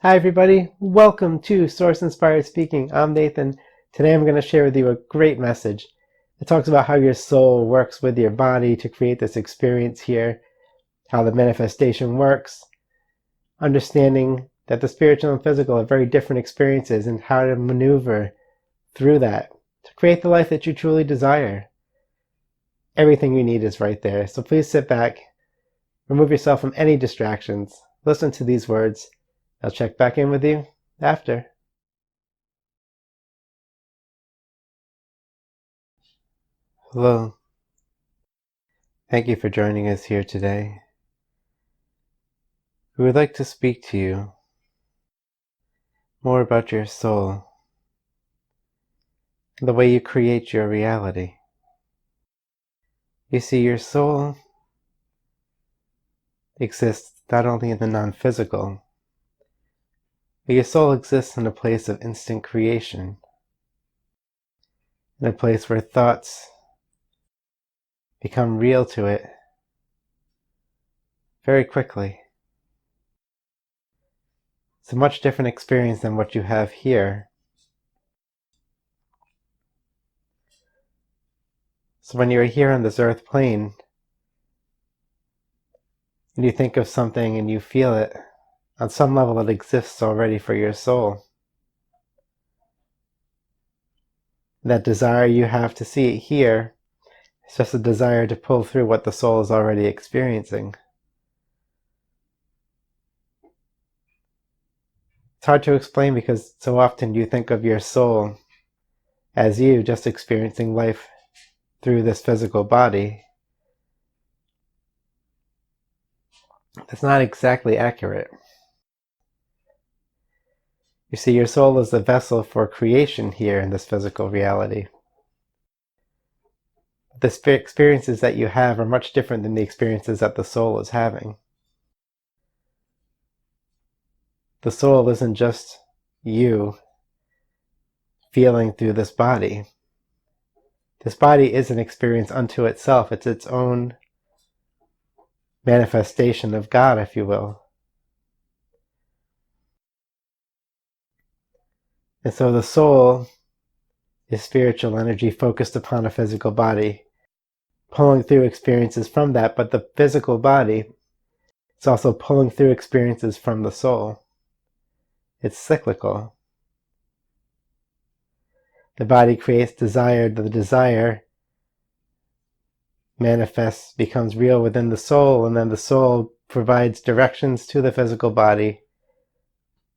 Hi everybody, welcome to Source Inspired Speaking. I'm Nathan. Today I'm going to share with you a great message. It talks about how your soul works with your body to create this experience here, how the manifestation works, understanding that the spiritual and physical are very different experiences and how to maneuver through that to create the life that you truly desire. Everything you need is right there, so please sit back, remove yourself from any distractions, listen to these words. I'll check back in with you after. Hello. Thank you for joining us here today. We would like to speak to you more about your soul, the way you create your reality. You see, your soul exists not only in the non-physical, but your soul exists in a place of instant creation, in a place where thoughts become real to it very quickly. It's a much different experience than what you have here. So when you're here on this earth plane, and you think of something and you feel it, on some level it exists already for your soul. That desire you have to see it here is just a desire to pull through what the soul is already experiencing. It's hard to explain because so often you think of your soul as you just experiencing life through this physical body. That's not exactly accurate. You see, your soul is the vessel for creation here in this physical reality. The experiences that you have are much different than the experiences that the soul is having. The soul isn't just you feeling through this body. This body is an experience unto itself. It's its own manifestation of God, if you will. And so the soul is spiritual energy focused upon a physical body, pulling through experiences from that, but the physical body is also pulling through experiences from the soul. It's cyclical. The body creates desire, the desire manifests, becomes real within the soul, and then the soul provides directions to the physical body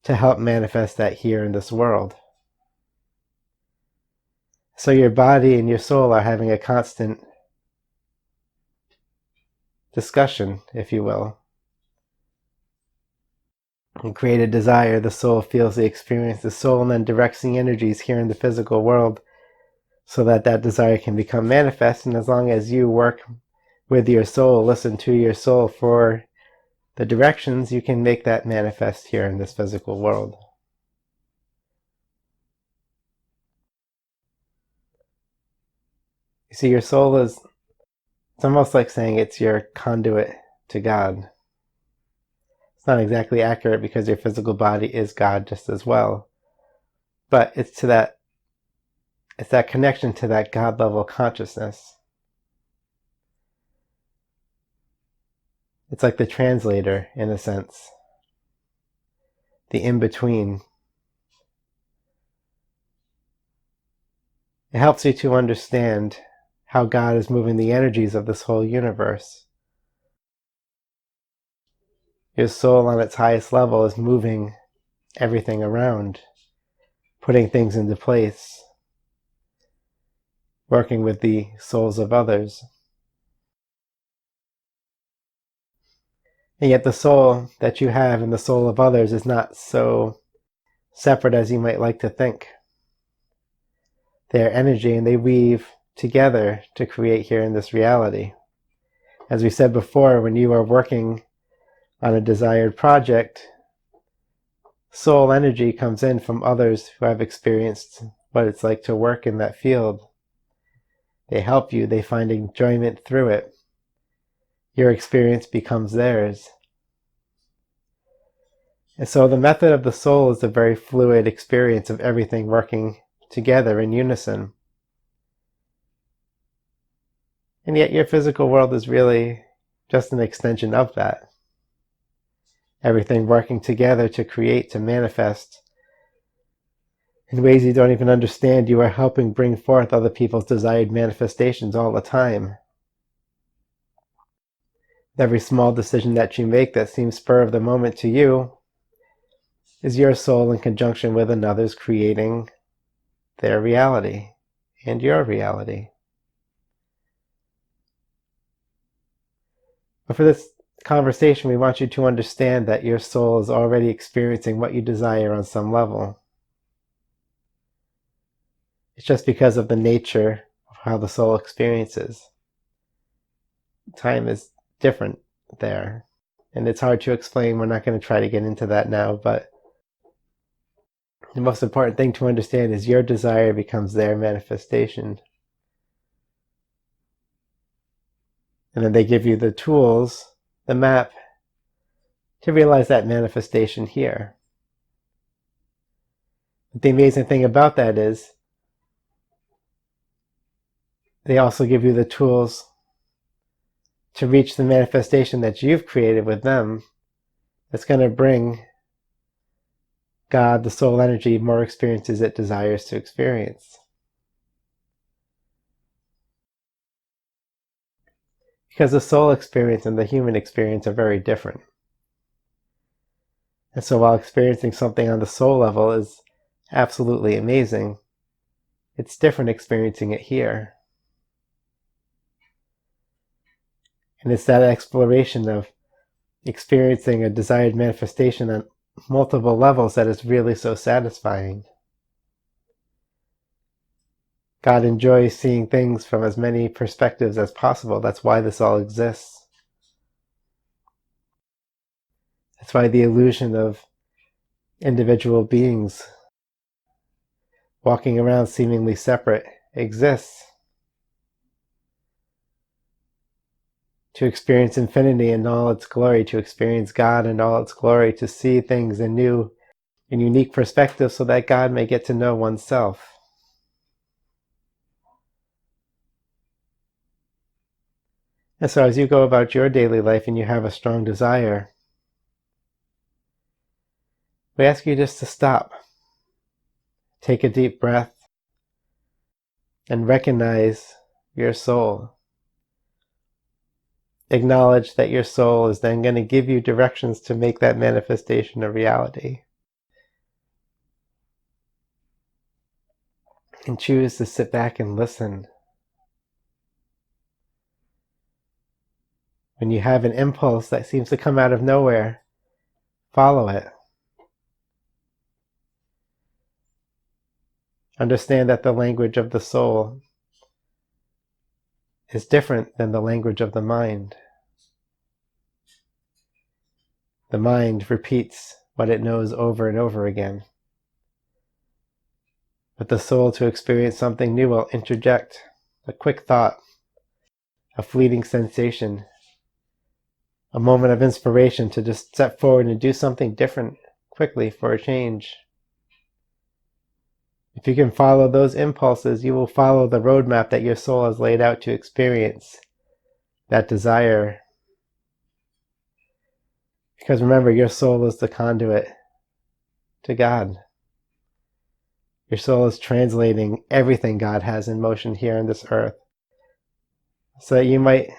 to help manifest that here in this world. So your body and your soul are having a constant discussion, if you will. You create a desire, the soul feels the experience, the soul then directs the energies here in the physical world so that that desire can become manifest. And as long as you work with your soul, listen to your soul for the directions, you can make that manifest here in this physical world. You see, your soul is, it's almost like saying it's your conduit to God. It's not exactly accurate because your physical body is God just as well. But it's that connection to that God level consciousness. It's like the translator, in a sense. The in-between. It helps you to understand how God is moving the energies of this whole universe. Your soul on its highest level is moving everything around, putting things into place, working with the souls of others. And yet the soul that you have and the soul of others is not so separate as you might like to think. They are energy and they weave together to create here in this reality. As we said before, when you are working on a desired project, soul energy comes in from others who have experienced what it's like to work in that field. They help you, they find enjoyment through it. Your experience becomes theirs. And so the method of the soul is a very fluid experience of everything working together in unison. And yet your physical world is really just an extension of that. Everything working together to create, to manifest. In ways you don't even understand, you are helping bring forth other people's desired manifestations all the time. Every small decision that you make that seems spur of the moment to you is your soul in conjunction with another's creating their reality and your reality. But for this conversation, we want you to understand that your soul is already experiencing what you desire on some level. It's just because of the nature of how the soul experiences. Time is different there, and it's hard to explain. We're not going to try to get into that now, but the most important thing to understand is your desire becomes their manifestation. And then they give you the tools, the map, to realize that manifestation here. But the amazing thing about that is they also give you the tools to reach the manifestation that you've created with them that's going to bring God, the soul energy, more experiences it desires to experience. Because the soul experience and the human experience are very different. And so while experiencing something on the soul level is absolutely amazing, it's different experiencing it here. And it's that exploration of experiencing a desired manifestation on multiple levels that is really so satisfying. God enjoys seeing things from as many perspectives as possible. That's why this all exists. That's why the illusion of individual beings walking around seemingly separate exists. To experience infinity in all its glory, to experience God in all its glory, to see things in new and unique perspectives so that God may get to know oneself. And so as you go about your daily life and you have a strong desire, we ask you just to stop, take a deep breath, and recognize your soul. Acknowledge that your soul is then going to give you directions to make that manifestation a reality. And choose to sit back and listen. When you have an impulse that seems to come out of nowhere, follow it. Understand that the language of the soul is different than the language of the mind. The mind repeats what it knows over and over again. But the soul, to experience something new, will interject a quick thought, a fleeting sensation, a moment of inspiration to just step forward and do something different quickly for a change. If you can follow those impulses, you will follow the roadmap that your soul has laid out to experience that desire. Because remember, your soul is the conduit to God. Your soul is translating everything God has in motion here on this earth so that you might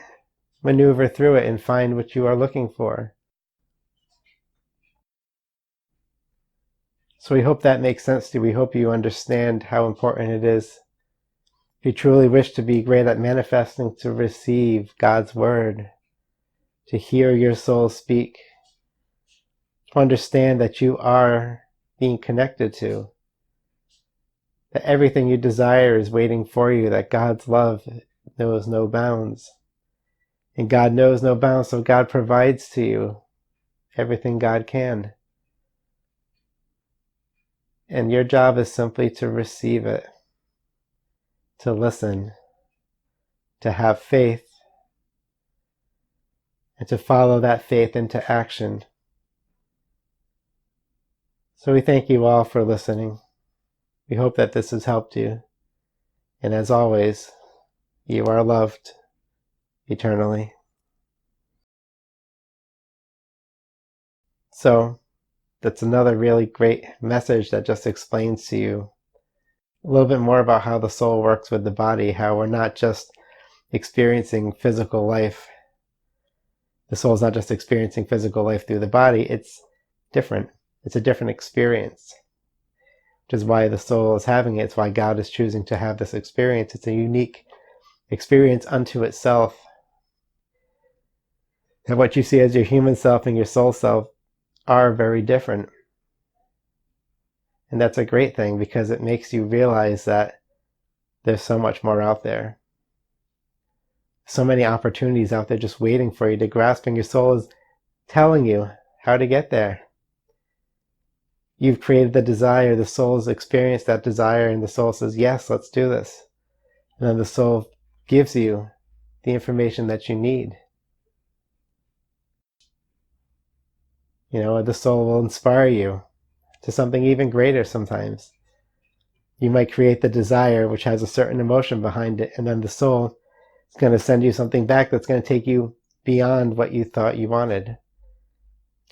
maneuver through it and find what you are looking for. So we hope that makes sense to you. We hope you understand how important it is. If you truly wish to be great at manifesting, to receive God's word, to hear your soul speak, to understand that you are being connected to, that everything you desire is waiting for you, that God's love knows no bounds. And God knows no bounds, so God provides to you everything God can. And your job is simply to receive it, to listen, to have faith, and to follow that faith into action. So we thank you all for listening. We hope that this has helped you. And as always, you are loved eternally. So that's another really great message that just explains to you a little bit more about how the soul works with the body, how we're not just experiencing physical life. The soul's not just experiencing physical life through the body, it's different. It's a different experience, which is why the soul is having it. It's why God is choosing to have this experience. It's a unique experience unto itself. And what you see as your human self and your soul self are very different. And that's a great thing because it makes you realize that there's so much more out there. So many opportunities out there just waiting for you to grasp, and your soul is telling you how to get there. You've created the desire, the soul's experienced that desire, and the soul says, yes, let's do this. And then the soul gives you the information that you need. The soul will inspire you to something even greater sometimes. You might create the desire, which has a certain emotion behind it, and then the soul is going to send you something back that's going to take you beyond what you thought you wanted.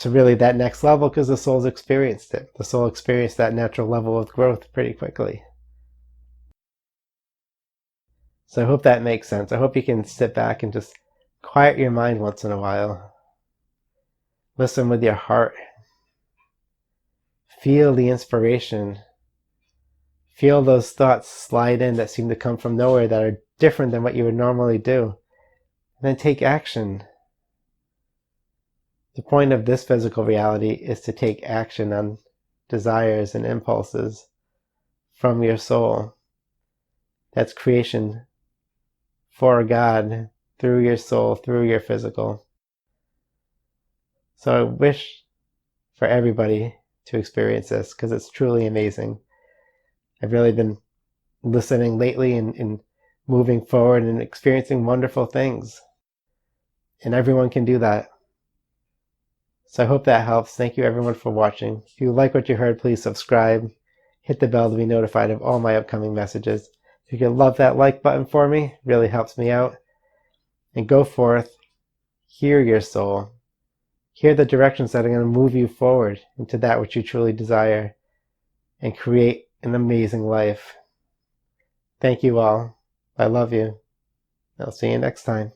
To really that next level, because the soul's experienced it. The soul experienced that natural level of growth pretty quickly. So I hope that makes sense. I hope you can sit back and just quiet your mind once in a while. Listen with your heart. Feel the inspiration. Feel those thoughts slide in that seem to come from nowhere, that are different than what you would normally do. And then take action. The point of this physical reality is to take action on desires and impulses from your soul. That's creation for God, through your soul, through your physical. So I wish for everybody to experience this, because it's truly amazing. I've really been listening lately and moving forward and experiencing wonderful things. And everyone can do that. So I hope that helps. Thank you everyone for watching. If you like what you heard, please subscribe. Hit the bell to be notified of all my upcoming messages. If you could love that like button for me, it really helps me out. And go forth, hear your soul. Hear the directions that are going to move you forward into that which you truly desire, and create an amazing life. Thank you all. I love you. I'll see you next time.